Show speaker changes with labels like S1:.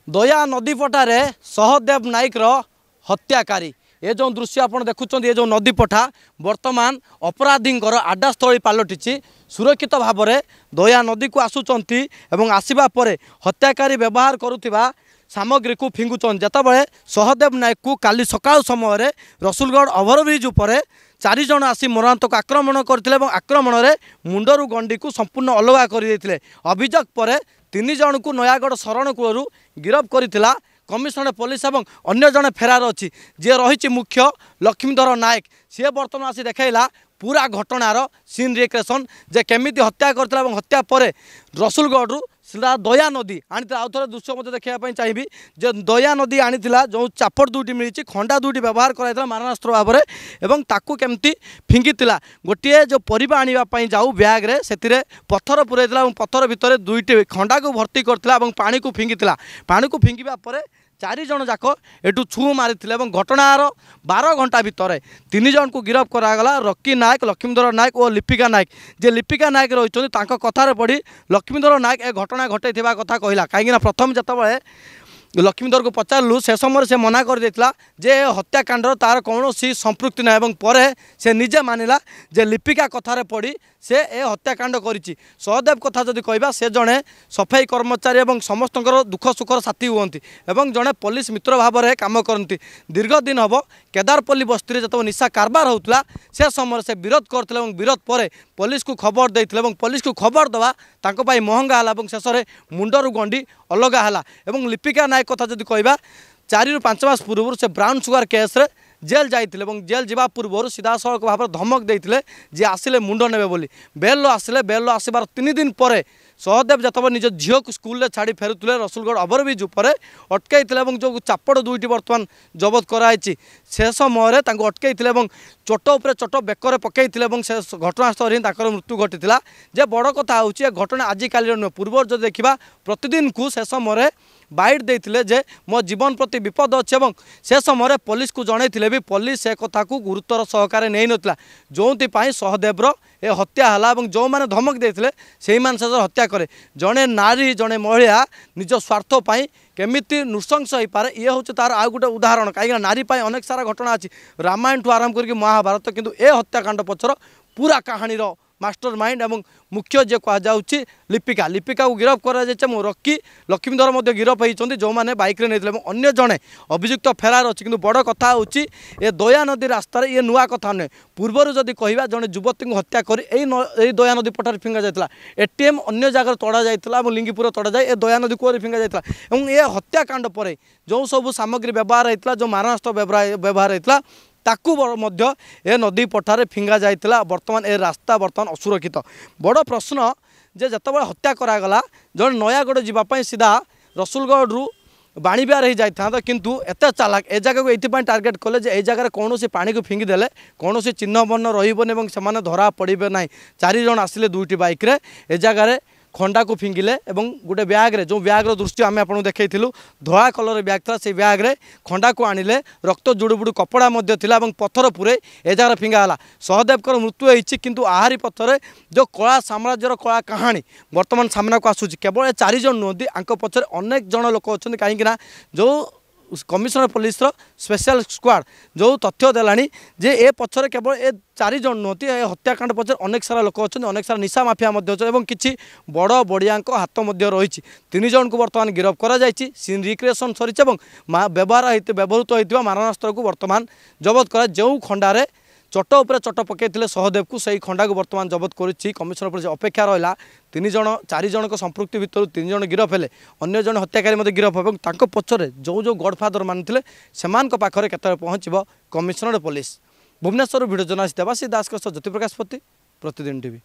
S1: दया नदीपटारे सहदेव नायक हत्याकारी ये जो दृश्य आप देखुं ये जो नदीपटा वर्तमान अपराधी आड्डास्थली पलटि सुरक्षित भाव में दया नदी को आसुंच आसवा पर हत्याकारी व्यवहार करुवा सामग्री को फिंगुचन जितेबाला सहदेव नायक को काली सकाल समय रसुलगढ़ ओभरब्रिज उपर 4 जन आसी मरणांतक आक्रमण करते आक्रमण में मुंडरू गंडी को संपूर्ण अलगा करते अभियोग पर 3 जन को नयागढ़ शरण कूल गिरफ करथिला कमिशनर पुलिस और अन्य जन फेरार अच्छी जी रही मुख्य लक्ष्मीधर नायक सी बर्तमान आसी देखला पूरा घटनार सीन रिक्रिएशन जे केमिति हत्या करथिला हत्या पर रसुलगढ़ सीधा दया नदी आनी आउ थे दृश्य मत देखा चाहिए जे दया नदी आनी जो चापड़ दुईटी मिली खंडा दुईटी व्यवहार कराइला मारणास्त्र भाव में ताकू केमती फिंगिला गोटे जो परिवा आने जाऊ ब्याग्रे से पत्थर पुराइला पत्थर भितर दुईटी खंडा को भर्ती करथिला पानी को फिंगिला पानी को फिंगिबा परे 4 जन जाक एटू छू मारी घटनार 12 घंटा भितर 3 जन को गिरफ करागला रॉकी नायक लक्ष्मीधर नायक और लिपिका नायक जे लिपिका नायक रही कथार पढ़ी लक्ष्मीधर नायक ए घटना घटे कथा कहला कहीं प्रथम जितेबाला लक्ष्मीधर को पचारू से समय से मना कर देता जे हत्याकांड तार कौन संपृक्ति ना पर से निजे मानिला जे लिपिका कथार पढ़ी से ए हत्याकांड करिछि सहदेव कथा जदि कहबा से जड़े सफाई कर्मचारी और समस्त दुख सुखर साथी हुंती एवं जड़े पुलिस मित्र भाव में काम करती दीर्घ दिन हम केदारपल्ली बस्ती जो निशा कारबार होता से समय से विरोध करते विरोध पर पुलिस को खबर देते पुलिस को खबर दवा महंगा है शेष में मुंडरू गंडी अलगा है लिपिका नायक कथा जदि कहबा 4 ରୁ 5 मास पूर्व से ब्राउन सुगर केस रे जेल जाइथिले जेल जीवा पूर्व सीधा सड़क भाव में धमक देते जे आसिले मुंड नेबे बोली बेल आसिले बेल आसबार 3 दिन पर सहदेव जतब निज झील को स्कूल छाड़ी फेरुले रसुलगढ़ ओभरब्रिज उपर अटकई जो चापड़ दुईटी बर्तमान जबत कराई से समय अटकई चोट उपर चोट बेकर पकई से घटनास्थल ही मृत्यु घटी जे बड़ कथा हूँ घटना आजिकाल नुह पूर्व जो देखा प्रतिदिन को से समय बाइट देते जे मो जीवन प्रति विपद अच्छे से समय पुलिस को जनई भी पुलिस से कथा को गुरुतर सहकार नहीं नथिला जोपाई सहदेवर ए हत्या है जो मैंने धमक देते से हत्या करे जड़े नारी जड़े महिला निज स्वार्थपाई केमिति नृशंस हो पारे ये हूँ तार आउ गोटे उदाहरण कहीं नारी अनेक सारा घटना अच्छी रामायण ठू आरंभ करके महाभारत किंतु ए हत्याकांड पछर पूरा कहानी मास्टर माइंड एवं मुख्य जे कहुच्छी लिपिका लिपिका को गिरफ कर रॉकी लक्ष्मीधर गिरफ होती जो मैंने बाइक रे नहीं अन्य जड़े अभियुक्त फेरार अच्छी किंतु बड़ कथा हूँ ये दया नदी रास्तार ये नुआ कथा नुहे पूर्वर जदि कहवा जड़े युवती को हत्या कर दया नदी पठार फिंगा जाता एटीएम अन्य जगह तड़ा जाता लिंगीपुर तड़ा जाए ए दया नदी कूअर फिंगा जाता ये हत्याकांड पर जो सब सामग्री व्यवहार होता जो मारणास्त्र व्यवहार होता ताकू ए नदी पठारे फिंगा जाइतिला वर्तमान ए रास्ता वर्तमान असुरक्षित बड़ प्रश्न जे जतबे हत्या करागला जन नयागढ़ जीवाई सीधा रसुलगढ़ रु बाणीबिहार ही जाता किंतु एत चालाक ए जगह को ये टार्गेट कले जे ए जगह कौन पानी को फिंगिदेले कौन चिन्ह बर्ण रही से धरा पड़े ना 4 जन आसिले दुईटी बाइक रे ए जगह खंडा को फिंगिले एवं गोटे ब्याग्रे जो ब्याग्र दृश्य आम आपको देखा धला कलर ब्याग था से ब्याग्रे खंडा को आनिले रक्त जुड़ुबुड़ू कपड़ा पत्थर पुरे ए जगह फिंगाला सहदेव मृत्यु होती किंतु आहारी पथर जो कला साम्राज्यर कला कहानी वर्तमान सामना को आसूँ केवल 4 जन नुहति आंक पछरे अनेक जन लोक अच्छा कहीं जो कमिशनर पुलिस स्पेशल स्क्वाड जो तथ्य देलानी जे ए पछरे केवल ए 4 जन नुहति हत्याकांड पछरे अनेक सारा लोक अच्छा अनेक सारा निशा माफिया और किसी बड़ बड़िया हाथ रही 3 जन को बर्तमान गिरफ कर सीन रिक्रिएशन सरी व्यवहृत होता मारणास्त्र को बर्तमान जबत कर जो खंडारे चोट उपर चोट पकई सहदेव को सही खंडा को बर्तमान जबत करुच्ची कमिशनर पुलिस अपेक्षा रहा 4 जन संपृक्ति भितर 3 जन गिरफ है अन्य जन हत्याकारी गिरफ और पछरे जो गडफादर मानते से केतरे पहुँचब commissioner police Bhubaneswar video journalist Debasis Das Jyoti Prakash Pati Pratidin TV.